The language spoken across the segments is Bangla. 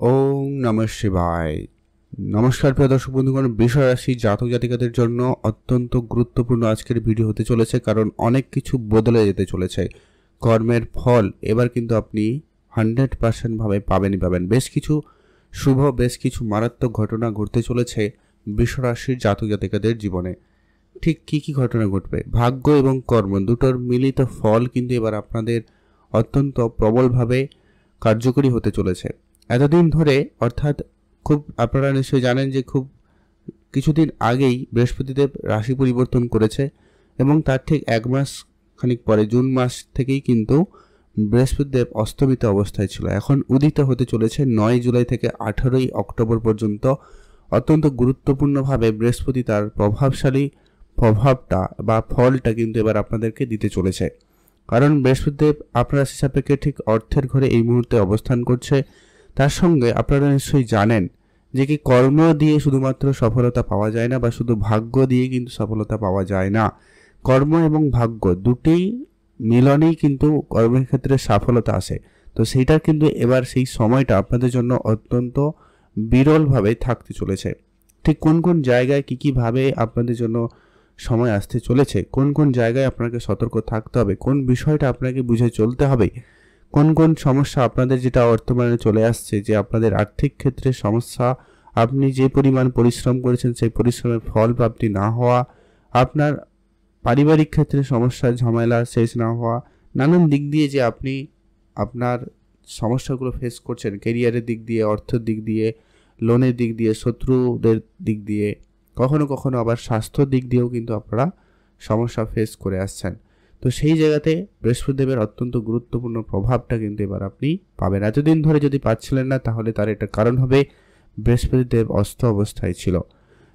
ওম নমঃ শিবায়। নমস্কার প্রিয় দর্শক বন্ধুগণ, বৃষ রাশি জাতক জাতিকাদের জন্য অত্যন্ত গুরুত্বপূর্ণ আজকের ভিডিও হতে চলেছে, কারণ অনেক কিছু বদলে যেতে চলেছে। কর্মের ফল এবার কিন্তু আপনি 100% ভাবে পাবেন। বেশ কিছু শুভ, বেশ কিছু মারাত্মক ঘটনা ঘটতে চলেছে বৃষ রাশির জাতক জাতিকাদের জীবনে। ঠিক কি ঘটনা ঘটবে? ভাগ্য এবং কর্ম দুটোর মিলিত ফল কিন্তু এবার আপনাদের অত্যন্ত প্রবলভাবে কার্যকরী হতে চলেছে। এতদিন ধরে, অর্থাৎ খুব আপনারা নিশ্চয়ই জানেন যে খুব কিছুদিন আগেই বৃহস্পতিদেব রাশি পরিবর্তন করেছে এবং তার ঠিক এক মাস খানিক পরে জুন মাস থেকেই কিন্তু বৃহস্পতিদেব অস্তমিত অবস্থায় ছিল। এখন উদিত হতে চলেছে 9 জুলাই থেকে 18 অক্টোবর পর্যন্ত। অত্যন্ত গুরুত্বপূর্ণভাবে বৃহস্পতি তার প্রভাবশালী প্রভাবটা বা ফলটা কিন্তু এবার আপনাদেরকে দিতে চলেছে। কারণ বৃহস্পতিদেব আপনার রাশি সাপেক্ষে ঠিক অর্থের ঘরে এই মুহূর্তে অবস্থান করছে। তার সঙ্গে আপনারা নিশ্চয়ই জানেন যে কি কর্ম দিয়ে শুধুমাত্র সফলতা পাওয়া যায় না, বা শুধু ভাগ্য দিয়ে কিন্তু সফলতা পাওয়া যায় না। কর্ম এবং ভাগ্য দুটি মিলনেই কিন্তু কর্মের ক্ষেত্রে সফলতা আসে। তো সেইটা কিন্তু এবার সেই সময়টা আপনাদের জন্য অত্যন্ত বিরলভাবে থাকতে চলেছে। ঠিক কোন জায়গায় কিভাবে আপনাদের জন্য সময় আসতে চলেছে, কোন জায়গায় আপনাকে সতর্ক থাকতে হবে, কোন বিষয়টা আপনাকে বুঝে চলতে হবে, কোন সমস্যা আপনাদের যেটা বর্তমানে চলে আসছে, যে আপনাদের আর্থিক ক্ষেত্রে সমস্যা, আপনি যে পরিমাণ পরিশ্রম করেছেন সেই পরিশ্রমের ফল প্রাপ্তি না হওয়া, আপনার পারিবারিক ক্ষেত্রে সমস্যা ঝামেলা শেষ না হওয়া, নানান দিক দিয়ে যে আপনি আপনার সমস্যাগুলো ফেস করছেন, কেরিয়ারের দিক দিয়ে, অর্থের দিক দিয়ে, লোনের দিক দিয়ে, শত্রুদের দিক দিয়ে, কখনো আবার স্বাস্থ্যর দিক দিয়েও কিন্তু আপনারা সমস্যা ফেস করে আসছেন। তো সেই জায়গাতে বৃহস্পতিদেবের অত্যন্ত গুরুত্বপূর্ণ প্রভাবটা কিন্তু এবার আপনি পাবেন। এতদিন ধরে যদি পাচ্ছিলেন না, তাহলে তার একটা কারণ হবে বৃহস্পতিদেব অস্ত অবস্থায় ছিল,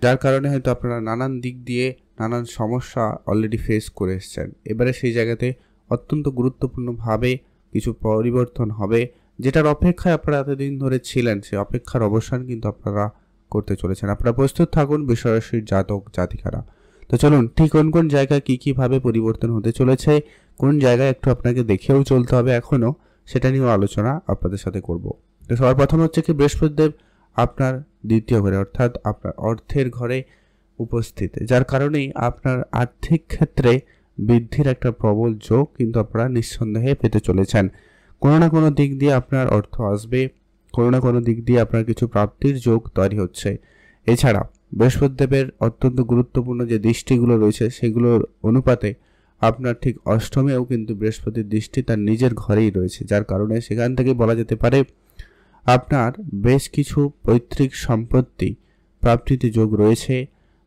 যার কারণে হয়তো আপনারা নানান দিক দিয়ে নানান সমস্যা অলরেডি ফেস করে এসেছেন। এবারে সেই জায়গাতে অত্যন্ত গুরুত্বপূর্ণভাবে কিছু পরিবর্তন হবে, যেটার অপেক্ষায় আপনারা এতদিন ধরে ছিলেন। সেই অপেক্ষার অবসান কিন্তু আপনারা করতে চলেছেন। আপনারা প্রস্তুত থাকুন বৃষ রাশির জাতক জাতিকারা। তো চলুন, ঠিক কোন জায়গায় কিভাবে পরিবর্তন হতে চলেছে, কোন জায়গায় একটু আপনাকে দেখেও চলতে হবে এখনো, সেটা নিয়েও আলোচনা আপনাদের সাথে করব। তো সবার প্রথম হচ্ছে কি, বৃহস্পতিদেব আপনার দ্বিতীয় ঘরে, অর্থাৎ আপনার অর্থের ঘরে উপস্থিত, যার কারণেই আপনার আর্থিক ক্ষেত্রে বৃদ্ধির একটা প্রবল যোগ কিন্তু আপনারা নিঃসন্দেহে পেতে চলেছেন। কোনো না কোনো দিক দিয়ে আপনার অর্থ আসবে, কোনো না কোনো দিক দিয়ে আপনার কিছু প্রাপ্তির যোগ তৈরি হচ্ছে। এছাড়া বৃহস্পতিদেবের অত্যন্ত গুরুত্বপূর্ণ যে দৃষ্টিগুলো রয়েছে, সেগুলোর অনুপাতে আপনার ঠিক অষ্টমেও কিন্তু বৃহস্পতির দৃষ্টি তার নিজের ঘরেই রয়েছে, যার কারণে সেখান থেকে বলা যেতে পারে আপনার বেশ কিছু পৈতৃক সম্পত্তি প্রাপ্তিতে যোগ রয়েছে,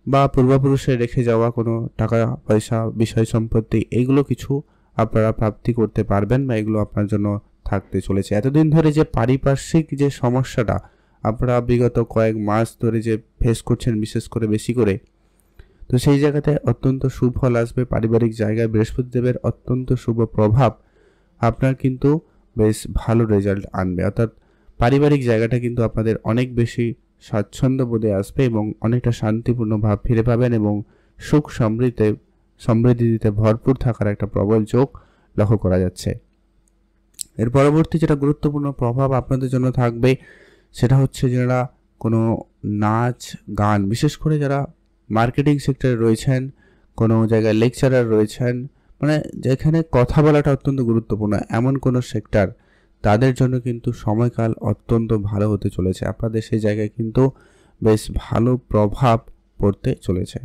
বা পূর্বপুরুষে রেখে যাওয়া কোনো টাকা পয়সা বিষয় সম্পত্তি, এগুলো কিছু আপনারা প্রাপ্তি করতে পারবেন, বা এগুলো আপনার জন্য থাকতে চলেছে। এতদিন ধরে যে পারিপার্শ্বিক যে সমস্যাটা আপনারা বিগত কয়েক মাস ধরে যে ফেস করছেন, বিশেষ করে বেশি করে, তো সেই জায়গাতে অত্যন্ত সুফল আসবে। পারিবারিক জায়গায় বৃহস্পতিদেবের অত্যন্ত শুভ প্রভাব আপনার কিন্তু বেশ ভালো রেজাল্ট আনবে, অর্থাৎ পারিবারিক জায়গাটা কিন্তু আপনাদের অনেক বেশি স্বাচ্ছন্দ্য বোধে আসবে এবং অনেকটা শান্তিপূর্ণ ভাব ফিরে পাবেন, এবং সুখ সমৃদ্ধিতে ভরপুর থাকার একটা প্রবল যোগ লক্ষ্য করা যাচ্ছে। এর পরবর্তী যেটা গুরুত্বপূর্ণ প্রভাব আপনাদের জন্য থাকবে, সেটা হচ্ছে যারা কোনো নাচ গান, বিশেষ করে যারা মার্কেটিং সেক্টরে রয়েছেন, কোনো জায়গায় লেকচারার রয়েছেন, মানে যেখানে কথা বলাটা অত্যন্ত গুরুত্বপূর্ণ, এমন কোনো সেক্টর, তাদের জন্য কিন্তু সময়কাল অত্যন্ত ভালো হতে চলেছে। আপনাদের সেই জায়গায় কিন্তু বেশ ভালো প্রভাব পড়তে চলেছে।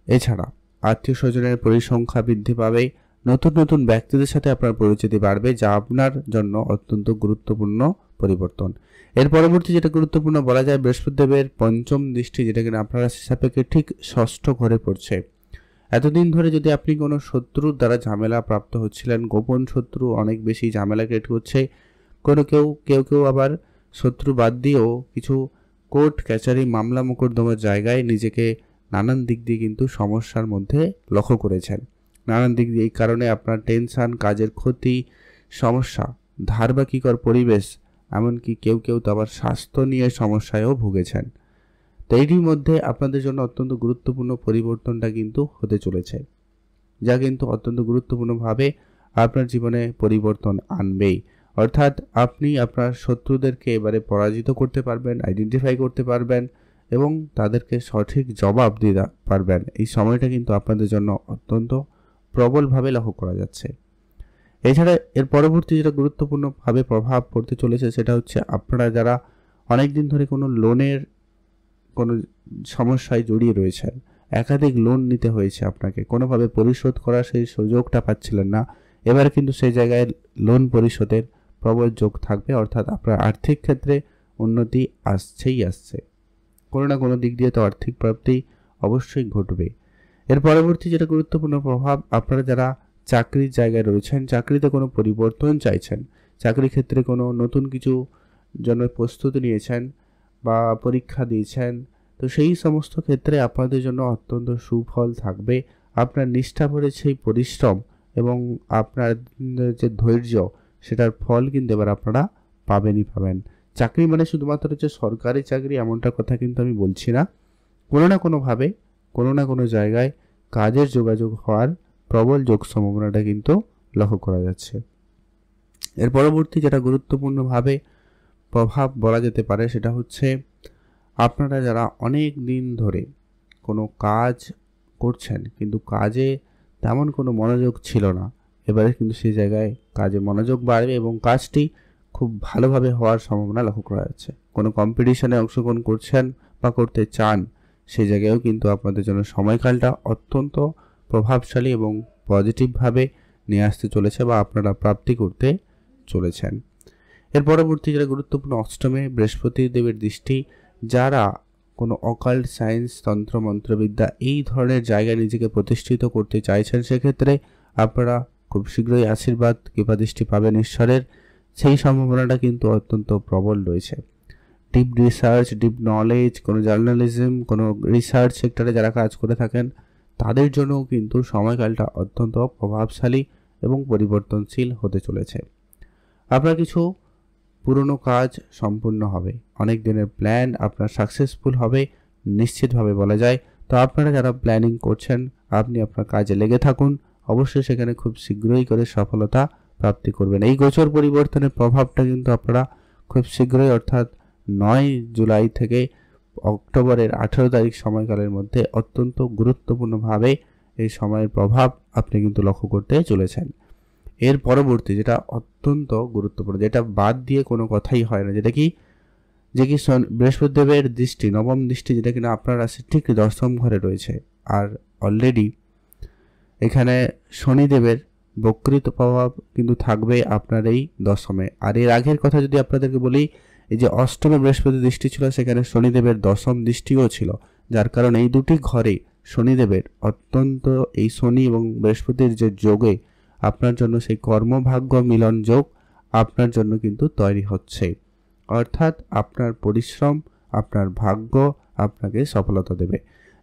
এছাড়া আত্মীয় স্বজনের পরিসংখ্যা বৃদ্ধি পাবে, নতুন ব্যক্তিদের সাথে আপনার পরিচিতি বাড়বে, যা আপনার জন্য অত্যন্ত গুরুত্বপূর্ণ পরিবর্তন। এর পরবর্তী যেটা গুরুত্বপূর্ণ বলা যায়, বৃহস্পতিদেবের পঞ্চম দৃষ্টি, যেটা কিনা আপনার রাশি সাপেক্ষে ঠিক ষষ্ঠ ঘরে পড়ছে। এতদিন ধরে যদি আপনি কোনো শত্রুর দ্বারা ঝামেলা প্রাপ্ত হচ্ছিলেন, গোপন শত্রু অনেক বেশি ঝামেলা ক্রিয়েট করছে, কেউ আবার শত্রু বাদ দিয়েও কিছু কোর্ট কাছারি মামলা মোকদ্দমার জায়গায় নিজেকে নানান দিক দিয়ে কিন্তু সমস্যার মধ্যে লক্ষ্য করেছেন। নানান দিক দিয়ে এই কারণে আপনার টেনশন, কাজের ক্ষতি, সমস্যা, ধারবাকিকর পরিবেশ, এমনকি কেউ তো আবার স্বাস্থ্য নিয়ে সমস্যায়ও ভুগেছেন। তো এইটির মধ্যে আপনাদের জন্য অত্যন্ত গুরুত্বপূর্ণ পরিবর্তনটা কিন্তু হতে চলেছে, যা কিন্তু অত্যন্ত গুরুত্বপূর্ণভাবে আপনার জীবনে পরিবর্তন আনবেই। অর্থাৎ আপনি আপনার শত্রুদেরকে এবারে পরাজিত করতে পারবেন, আইডেন্টিফাই করতে পারবেন এবং তাদেরকে সঠিক জবাব দিতে পারবেন। এই সময়টা কিন্তু আপনাদের জন্য অত্যন্ত প্রবলভাবে লক্ষ্য করা যাচ্ছে। এছাড়া এর পরবর্তী যেটা গুরুত্বপূর্ণভাবে প্রভাব পড়তে চলেছে সেটা হচ্ছে আপনারা যারা অনেক দিন ধরে কোনো লোনের কোনো সমস্যায় জড়িয়ে রয়েছেন, একাধিক লোন নিতে হয়েছে আপনাকে, কোনোভাবে পরিশোধ করার সেই সুযোগটা পাচ্ছিলেন না, এবারে কিন্তু সেই জায়গায় লোন পরিশোধের প্রবল যোগ থাকবে। অর্থাৎ আপনার আর্থিক ক্ষেত্রে উন্নতি আসছে, কোনো না কোনো দিক দিয়ে তো আর্থিক প্রাপ্তি অবশ্যই ঘটবে। এর পরবর্তী যেটা গুরুত্বপূর্ণ প্রভাব, আপনারা যারা চাকরির জায়গায় রয়েছেন, চাকরিতে কোনো পরিবর্তন চাইছেন, চাকরি ক্ষেত্রে কোনো নতুন কিছু জন্য প্রস্তুতি নিয়েছেন বা পরীক্ষা দিয়েছেন, তো সেই সমস্ত ক্ষেত্রে আপনাদের জন্য অত্যন্ত সুফল থাকবে। আপনার নিষ্ঠাভরে সেই পরিশ্রম এবং আপনার যে ধৈর্য, সেটার ফল কিন্তু এবার আপনারা পাবেন। চাকরি মানে শুধুমাত্র যে সরকারি চাকরি এমনটা কথা কিন্তু আমি বলছি না। কোনো না কোনোভাবে কোনো না কোনো জায়গায় কাজের যোগাযোগ হওয়ার প্রবল যোগ সম্ভাবনাটা কিন্তু লক্ষ্য করা যাচ্ছে। এর পরবর্তী যেটা গুরুত্বপূর্ণভাবে প্রভাব বলা যেতে পারে সেটা হচ্ছে আপনারা যারা অনেক দিন ধরে কোনো কাজ করছেন কিন্তু কাজে তেমন কোনো মনোযোগ ছিল না, এবারে কিন্তু সেই জায়গায় কাজে মনোযোগ বাড়বে এবং কাজটি খুব ভালোভাবে হওয়ার সম্ভাবনা লক্ষ্য করা যাচ্ছে। কোনো কম্পিটিশনে অংশগ্রহণ করছেন বা করতে চান, সেই জায়গায়ও কিন্তু আপনাদের জন্য সময়কালটা অত্যন্ত প্রভাবশালী এবং পজিটিভভাবে নিয়ে আসতে চলেছে বা আপনারা প্রাপ্তি করতে চলেছেন। এর পরবর্তী যেটা গুরুত্বপূর্ণ, অষ্টমে বৃহস্পতি দেবের দৃষ্টি। যারা কোনো অকাল্ট সায়েন্স, তন্ত্র মন্ত্রবিদ্যা এই ধরনের জায়গায় নিজেকে প্রতিষ্ঠিত করতে চাইছেন, সেক্ষেত্রে আপনারা খুব শীঘ্রই আশীর্বাদ কৃপাদৃষ্টি পাবেন ঈশ্বরের, সেই সম্ভাবনাটা কিন্তু অত্যন্ত প্রবল রয়েছে। ডিপ রিসার্চ, ডিপ নলেজ, কোনো জার্নালিজম, কোনো রিসার্চ সেক্টরে যারা কাজ করে থাকেন তাদের জন্যও কিন্তু সময়কালটা অত্যন্ত প্রভাবশালী এবং পরিবর্তনশীল হতে চলেছে। আপনার কিছু পুরনো কাজ সম্পূর্ণ হবে, অনেক দিনের প্ল্যান আপনার সাকসেসফুল হবে নিশ্চিতভাবে বলা যায়। তো আপনারা যারা প্ল্যানিং করছেন, আপনি আপনার কাজে লেগে থাকুন, অবশ্যই সেখানে খুব শীঘ্রই করে সফলতা প্রাপ্তি করবেন। এই গোচর পরিবর্তনের প্রভাবটা কিন্তু আপনারা খুব শীঘ্রই অর্থাৎ 9 জুলাই থেকে অক্টোবরের 18 তারিখ সময়কালের মধ্যে অত্যন্ত গুরুত্বপূর্ণভাবে এই সময়ের প্রভাব আপনি কিন্তু লক্ষ্য করতে চলেছেন। এর পরবর্তী যেটা অত্যন্ত গুরুত্বপূর্ণ, যেটা বাদ দিয়ে কোনো কথাই হয় না, যেটা কি বৃহস্পতিদেবের দৃষ্টি, নবম দৃষ্টি, যেটা কিনা আপনার রাশি ঠিক দশম ঘরে রয়েছে। আর অলরেডি এখানে শনিদেবের বক্রিত প্রভাব কিন্তু থাকবে আপনার এই দশমে। আর এর আগের কথা যদি আপনাদেরকে বলি, এই যে অষ্টমে বৃহস্পতি দৃষ্টি ছিল, সেখানে শনিদেবের দশম দৃষ্টিও ছিল, যার কারণে এই দুটি ঘরে শনিদেবের অত্যন্ত, এই শনি এবং বৃহস্পতির যে যোগে আপনার জন্য সেই কর্মভাগ্য মিলন যোগ আপনার জন্য কিন্তু তৈরি হচ্ছে। অর্থাৎ আপনার পরিশ্রম, আপনার ভাগ্য আপনাকে সফলতা দেবে,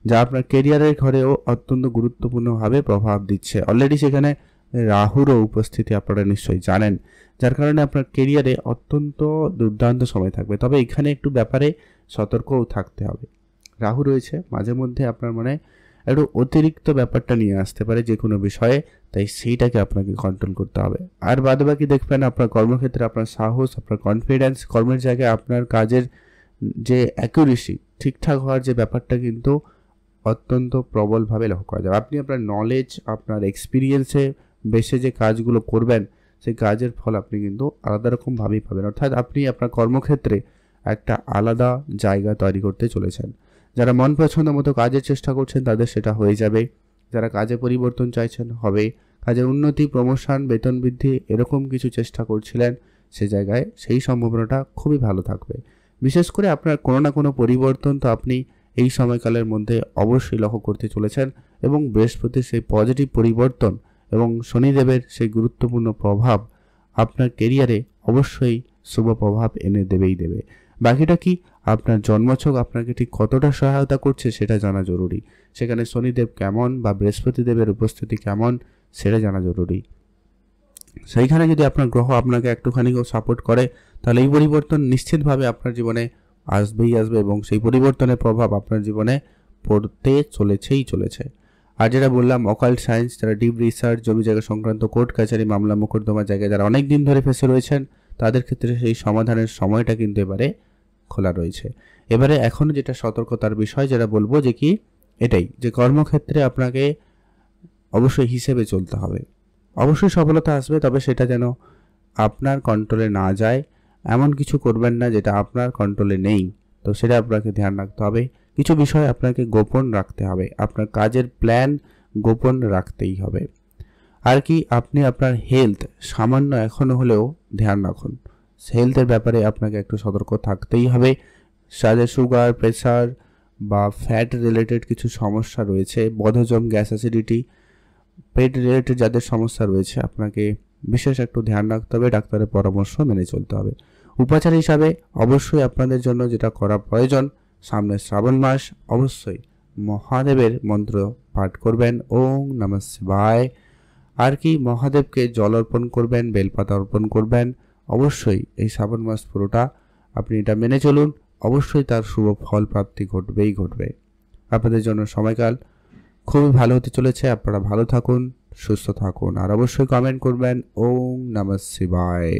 যা আপনার কেরিয়ারের ঘরেও অত্যন্ত গুরুত্বপূর্ণভাবে প্রভাব দিচ্ছে। অলরেডি সেখানে রাহুরও উপস্থিতি আপনারা নিশ্চয়ই জানেন, যার কারণে আপনার কেরিয়ারে অত্যন্ত দুর্দান্ত সময় থাকবে। তবে এখানে একটু ব্যাপারে সতর্কও থাকতে হবে। রাহু রয়েছে, মাঝে মধ্যে আপনার মনে একটু অতিরিক্ত ব্যাপারটা নিয়ে আসতে পারে যে কোনো বিষয়ে, তাই সেইটাকে আপনাকে কন্ট্রোল করতে হবে। আর বাদবাকি দেখবেন আপনার কর্মক্ষেত্রে আপনার সাহস, আপনার কনফিডেন্স, কর্মের জায়গায় আপনার কাজের যে অ্যাকুরেসি, ঠিকঠাক হওয়ার যে ব্যাপারটা কিন্তু অত্যন্ত প্রবলভাবে লক্ষ্য করা যাবে। আপনি আপনার নলেজ, আপনার এক্সপিরিয়েন্সে বেসে যে কাজগুলো করবেন, সেই কাজের ফল আপনি কিন্তু আলাদা রকমভাবেই পাবেন। অর্থাৎ আপনি আপনার কর্মক্ষেত্রে একটা আলাদা জায়গা তৈরি করতে চলেছেন। যারা মন পছন্দ মতো কাজের চেষ্টা করছেন তাদের সেটা হয়ে যাবে, যারা কাজে পরিবর্তন চাইছেন হবে, কাজের উন্নতি, প্রমোশন, বেতন বৃদ্ধি এরকম কিছু চেষ্টা করছিলেন, সে জায়গায় সেই সম্ভাবনাটা খুবই ভালো থাকবে। বিশেষ করে আপনার কোনো না কোনো পরিবর্তন তো আপনি এই সময়কালের মধ্যে অবশ্যই লক্ষ্য করতে চলেছেন এবং বৃহস্পতির সেই পজিটিভ পরিবর্তন এবং শনিদেবের সেই গুরুত্বপূর্ণ প্রভাব আপনার কেরিয়ারে অবশ্যই শুভ প্রভাব এনে দেবে। বাকিটা কি, আপনার জন্মছক আপনাকে ঠিক কতটা সহায়তা করছে সেটা জানা জরুরি। সেখানে শনিদেব কেমন বা বৃহস্পতি দেবের উপস্থিতি কেমন সেটা জানা জরুরি। সেইখানে যদি আপনার গ্রহ আপনাকে একটুখানিও সাপোর্ট করে, তাহলে এই পরিবর্তন নিশ্চিতভাবে আপনার জীবনে আসবে এবং সেই পরিবর্তনের প্রভাব আপনার জীবনে পড়তে চলেছে। আর যেটা বললাম, অকাল্ট সায়েন্স, যারা ডিপ রিসার্চ, জমি জায়গা সংক্রান্ত কোর্ট কাছারি, মামলা মোকদ্দমা জায়গায় যারা অনেক দিন ধরে ফেসে রয়েছেন, তাদের ক্ষেত্রে সেই সমাধানের সময়টা কিন্তু এবারে খোলা রয়েছে। এবারে এখনও যেটা সতর্কতার বিষয় যেটা বলবো যে কি এটাই, যে কর্মক্ষেত্রে আপনাকে অবশ্যই হিসেবে চলতে হবে। অবশ্যই সফলতা আসবে, তবে সেটা যেন আপনার কন্ট্রোলে না যায়। এমন কিছু করবেন না যেটা আপনার কন্ট্রোলে নেই, তো সেটা আপনাকে ধ্যান রাখতে হবে। কিছু বিষয় আপনাকে গোপন রাখতে হবে, আপনার কাজের প্ল্যান গোপন রাখতেই হবে। আর কি আপনি আপনার হেলথ সামান্য এখনও হলেও ধ্যান রাখুন। হেলথের ব্যাপারে আপনাকে একটু সতর্ক থাকতেই হবে। যাদের সুগার, প্রেসার বা ফ্যাট রিলেটেড কিছু সমস্যা রয়েছে, বদহজম, গ্যাস অ্যাসিডিটি, পেট রিলেটেড যাদের সমস্যা রয়েছে, আপনাকে বিশেষ একটু ধ্যান রাখতে হবে, ডাক্তারের পরামর্শ মেনে চলতে হবে। উপাচার হিসাবে অবশ্যই আপনাদের জন্য যেটা করা প্রয়োজন, সামনে শ্রাবণ মাস, অবশ্যই মহাদেবের মন্ত্র পাঠ করবেন, ওম নমঃ শিবায়। আর কি মহাদেবকে জল অর্পণ করবেন, বেলপাতা অর্পণ করবেন। অবশ্যই এই শ্রাবণ মাস পুরোটা আপনি এটা মেনে চলুন, অবশ্যই তার শুভ ফল প্রাপ্তি ঘটবেই ঘটবে। আপনাদের জন্য সময়কাল খুবই ভালো হতে চলেছে। আপনারা ভালো থাকুন, সুস্থ থাকুন, আর অবশ্যই কমেন্ট করবেন ওম নমঃ শিবায়।